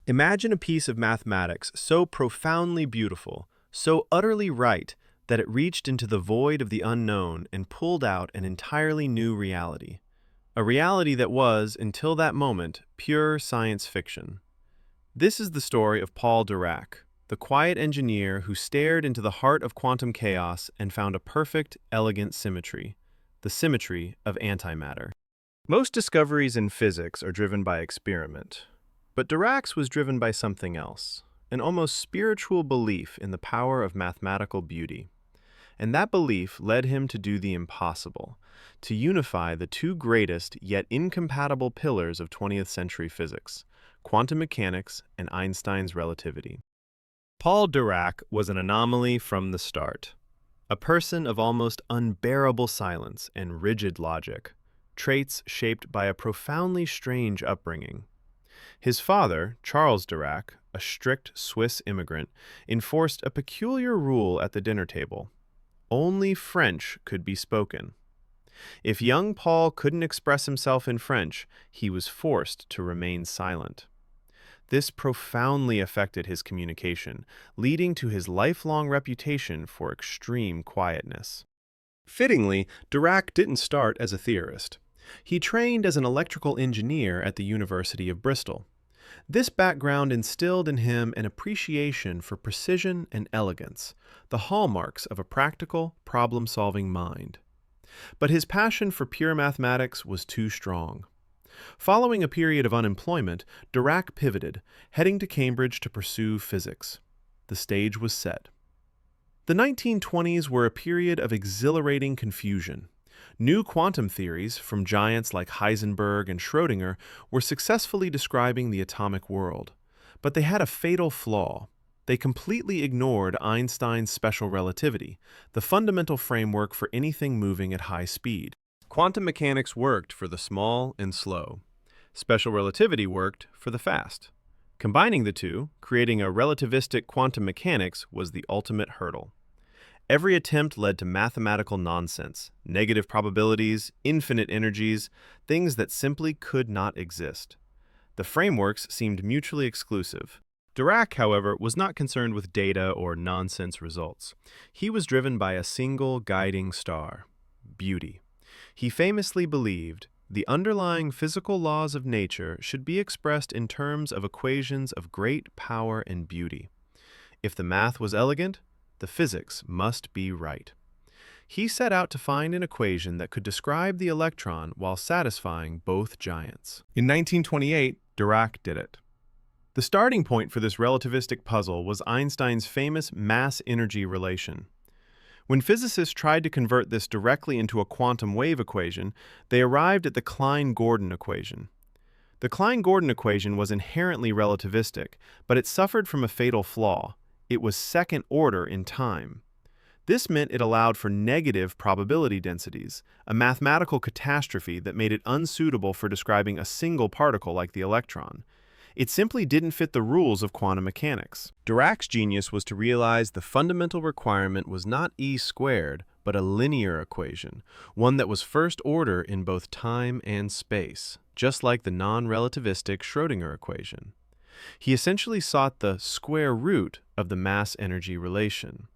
Imagine a piece of mathematics so profoundly beautiful, so utterly right, that it reached into the void of the unknown and pulled out an entirely new reality. A reality that was, until that moment, pure science fiction. This is the story of Paul Dirac, the quiet engineer who stared into the heart of quantum chaos and found a perfect, elegant symmetry, the symmetry of antimatter. Most discoveries in physics are driven by experiment, but Dirac's was driven by something else, an almost spiritual belief in the power of mathematical beauty. And that belief led him to do the impossible, to unify the two greatest yet incompatible pillars of 20th century physics, quantum mechanics and Einstein's relativity. Paul Dirac was an anomaly from the start, a person of almost unbearable silence and rigid logic, traits shaped by a profoundly strange upbringing. His father, Charles Dirac, a strict Swiss immigrant, enforced a peculiar rule at the dinner table. Only French could be spoken. If young Paul couldn't express himself in French, he was forced to remain silent. This profoundly affected his communication, leading to his lifelong reputation for extreme quietness. Fittingly, Dirac didn't start as a theorist. He trained as an electrical engineer at the University of Bristol. This background instilled in him an appreciation for precision and elegance, the hallmarks of a practical, problem-solving mind. But his passion for pure mathematics was too strong. Following a period of unemployment, Dirac pivoted, heading to Cambridge to pursue physics. The stage was set. The 1920s were a period of exhilarating confusion. New quantum theories, from giants like Heisenberg and Schrödinger, were successfully describing the atomic world. But they had a fatal flaw. They completely ignored Einstein's special relativity, the fundamental framework for anything moving at high speed. Quantum mechanics worked for the small and slow. Special relativity worked for the fast. Combining the two, creating a relativistic quantum mechanics, was the ultimate hurdle. Every attempt led to mathematical nonsense, negative probabilities, infinite energies, things that simply could not exist. The frameworks seemed mutually exclusive. Dirac, however, was not concerned with data or nonsense results. He was driven by a single guiding star: beauty. He famously believed the underlying physical laws of nature should be expressed in terms of equations of great power and beauty. If the math was elegant, the physics must be right. He set out to find an equation that could describe the electron while satisfying both giants. In 1928, Dirac did it. The starting point for this relativistic puzzle was Einstein's famous mass-energy relation. When physicists tried to convert this directly into a quantum wave equation, they arrived at the Klein-Gordon equation. The Klein-Gordon equation was inherently relativistic, but it suffered from a fatal flaw. It was second order in time. This meant it allowed for negative probability densities, a mathematical catastrophe that made it unsuitable for describing a single particle like the electron. It simply didn't fit the rules of quantum mechanics. Dirac's genius was to realize the fundamental requirement was not E squared, but a linear equation, one that was first order in both time and space, just like the non-relativistic Schrödinger equation. He essentially sought the square root of the mass-energy relation.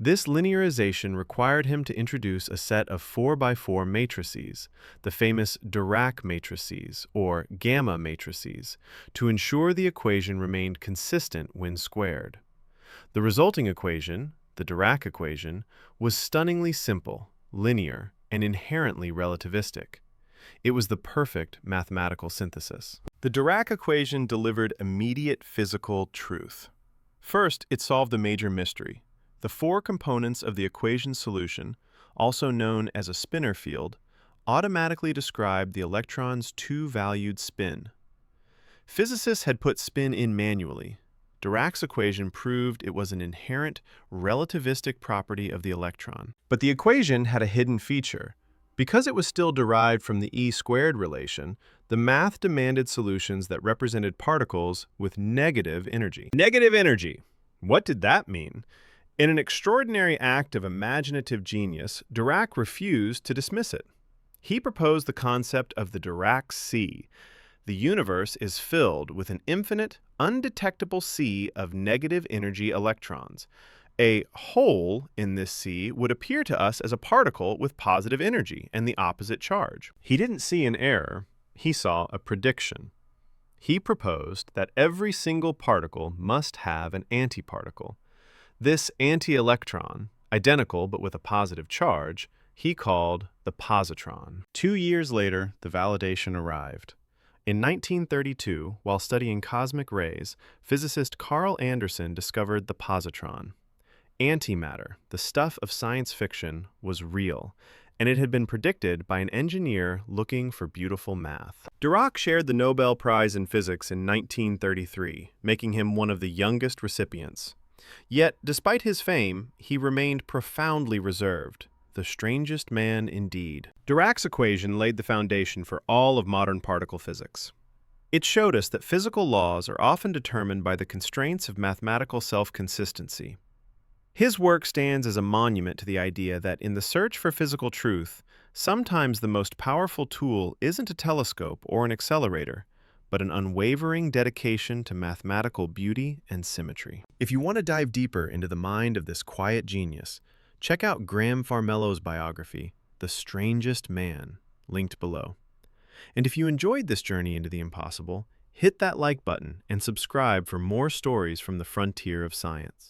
This linearization required him to introduce a set of 4x4 matrices, the famous Dirac matrices, or gamma matrices, to ensure the equation remained consistent when squared. The resulting equation, the Dirac equation, was stunningly simple, linear, and inherently relativistic. It was the perfect mathematical synthesis. The Dirac equation delivered immediate physical truth. First, it solved a major mystery. The four components of the equation's solution, also known as a spinor field, automatically described the electron's two-valued spin. Physicists had put spin in manually. Dirac's equation proved it was an inherent relativistic property of the electron. But the equation had a hidden feature. Because it was still derived from the E-squared relation, the math demanded solutions that represented particles with negative energy. Negative energy! What did that mean? In an extraordinary act of imaginative genius, Dirac refused to dismiss it. He proposed the concept of the Dirac sea. The universe is filled with an infinite, undetectable sea of negative energy electrons. A hole in this sea would appear to us as a particle with positive energy and the opposite charge. He didn't see an error, he saw a prediction. He proposed that every single particle must have an antiparticle. This anti-electron, identical but with a positive charge, he called the positron. 2 years later, the validation arrived. In 1932, while studying cosmic rays, physicist Carl Anderson discovered the positron. Antimatter, the stuff of science fiction, was real, and it had been predicted by an engineer looking for beautiful math. Dirac shared the Nobel Prize in Physics in 1933, making him one of the youngest recipients. Yet, despite his fame, he remained profoundly reserved. The strangest man indeed. Dirac's equation laid the foundation for all of modern particle physics. It showed us that physical laws are often determined by the constraints of mathematical self-consistency. His work stands as a monument to the idea that in the search for physical truth, sometimes the most powerful tool isn't a telescope or an accelerator, but an unwavering dedication to mathematical beauty and symmetry. If you want to dive deeper into the mind of this quiet genius, check out Graham Farmello's biography, The Strangest Man, linked below. And if you enjoyed this journey into the impossible, hit that like button and subscribe for more stories from the frontier of science.